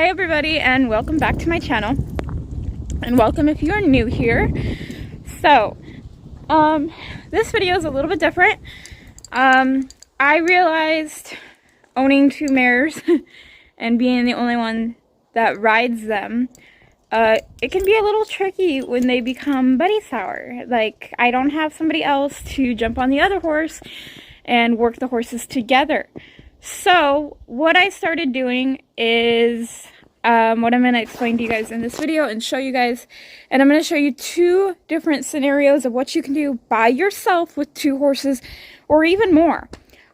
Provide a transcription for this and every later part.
everybody, and welcome back to my channel, and welcome if you are new here. So this video is a little bit different. I realized owning two mares and being the only one that rides them, it can be a little tricky when they become buddy sour. Like, I don't have somebody else to jump on the other horse and work the horses together. So what I started doing is what I'm going to explain to you guys in this video and show you guys. And I'm going to show you two different scenarios of what you can do by yourself with two horses or even more.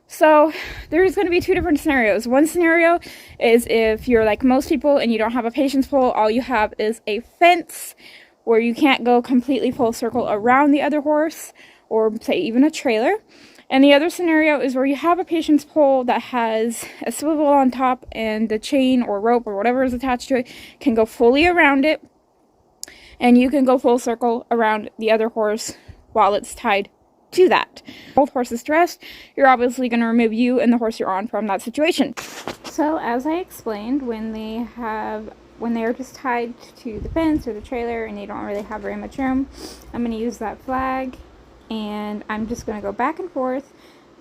So there's going to be two different scenarios. One scenario is if you're like most people and you don't have a patience pole, all you have is a fence where you can't go completely full circle around the other horse, or say even a trailer. And the other scenario is where you have a patience pole that has a swivel on top, and the chain or rope or whatever is attached to it can go fully around it, and you can go full circle around the other horse while it's tied to that. Both horses dressed, you're obviously going to remove you and the horse you're on from that situation. So as I explained, when they are just tied to the fence or the trailer and you don't really have very much room, I'm going to use that flag. And I'm just going to go back and forth.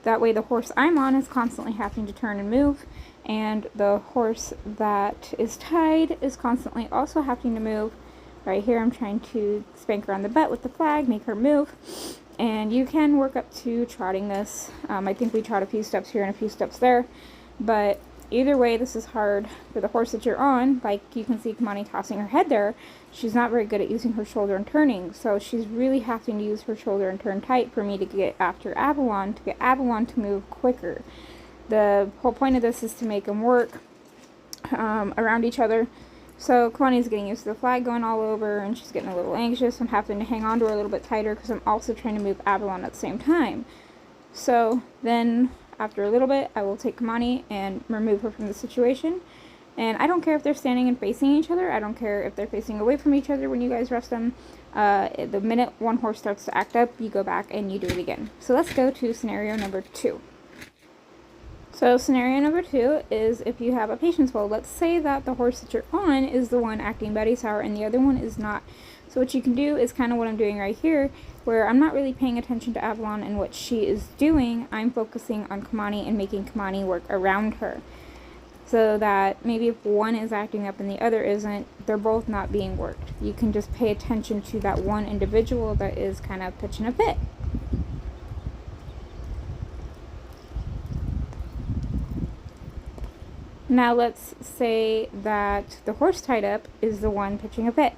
That way the horse I'm on is constantly having to turn and move, and the horse that is tied is constantly also having to move. Right here I'm trying to spank her on the butt with the flag, make her move. And you can work up to trotting this. I think we trot a few steps here and a few steps there, but either way this is hard for the horse that you're on. Like you can see Kimani tossing her head there. She's not very good at using her shoulder and turning, so she's really having to use her shoulder and turn tight for me to get after Avalon, to get Avalon to move quicker. The whole point of this is to make them work around each other. So Kimani's getting used to the flag going all over, and she's getting a little anxious. I'm having to hang on to her a little bit tighter because I'm also trying to move Avalon at the same time. So then after a little bit, I will take Kimani and remove her from the situation. And I don't care if they're standing and facing each other. I don't care if they're facing away from each other when you guys rest them. The minute one horse starts to act up, you go back and you do it again. So let's go to scenario number 2. So scenario number 2 is if you have a patience pole. Let's say that the horse that you're on is the one acting buddy sour and the other one is not. So what you can do is kind of what I'm doing right here, where I'm not really paying attention to Avalon and what she is doing. I'm focusing on Kimani and making Kimani work around her. So that maybe if one is acting up and the other isn't, they're both not being worked. You can just pay attention to that one individual that is kind of pitching a fit. Now let's say that the horse tied up is the one pitching a fit.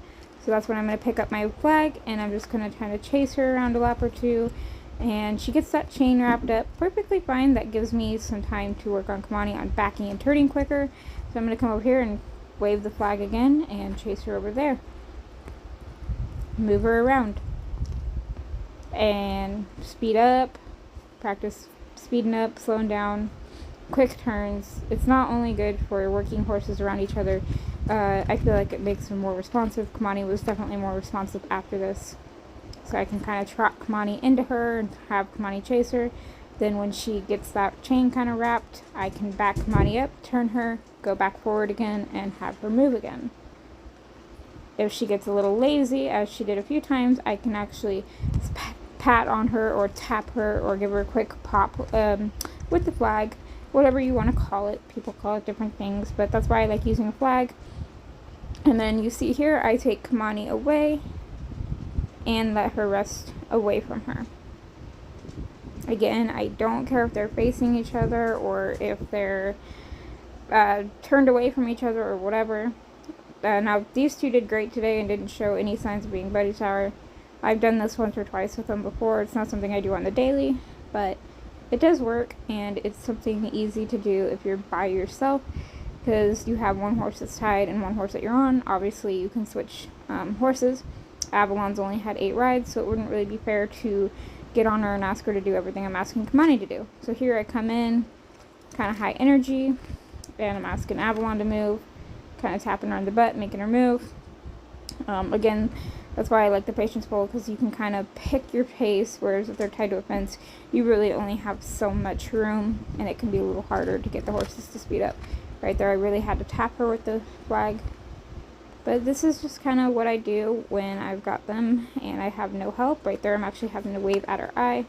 So that's when I'm going to pick up my flag and I'm just going to kind of chase her around a lap or two. And she gets that chain wrapped up perfectly fine. That gives me some time to work on Kimani on backing and turning quicker. So I'm going to come over here and wave the flag again and chase her over there. Move her around. And speed up. Practice speeding up, slowing down, quick turns. It's not only good for working horses around each other. I feel like it makes them more responsive. Kimani was definitely more responsive after this. So I can kind of trot Kimani into her and have Kimani chase her. Then when she gets that chain kind of wrapped, I can back Kimani up, turn her, go back forward again, and have her move again. If she gets a little lazy, as she did a few times, I can actually pat on her or tap her or give her a quick pop with the flag. Whatever you want to call it. People call it different things, but that's why I like using a flag. And then you see here, I take Kimani away and let her rest away from her. Again, I don't care if they're facing each other or if they're turned away from each other or whatever. Now, these two did great today and didn't show any signs of being buddy sour. I've done this once or twice with them before. It's not something I do on the daily, but it does work, and it's something easy to do if you're by yourself, because you have one horse that's tied and one horse that you're on. Obviously, you can switch horses. Avalon's only had 8 rides, so it wouldn't really be fair to get on her and ask her to do everything I'm asking Kimani to do. So here I come in, kind of high energy, and I'm asking Avalon to move, kind of tapping her on the butt, making her move. Again, that's why I like the patience pole, because you can kind of pick your pace, whereas if they're tied to a fence, you really only have so much room, and it can be a little harder to get the horses to speed up. Right there I really had to tap her with the flag. But this is just kind of what I do when I've got them and I have no help. Right there I'm actually having to wave at her eye.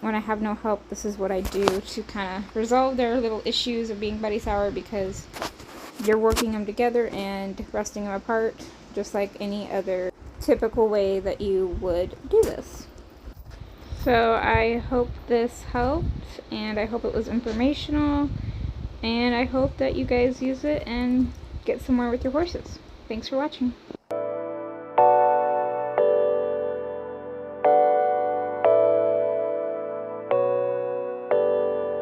When I have no help, this is what I do to kind of resolve their little issues of being buddy sour, because you're working them together and resting them apart, just like any other typical way that you would do this. So I hope this helped, and I hope it was informational, and I hope that you guys use it and get somewhere with your horses. Thanks for watching.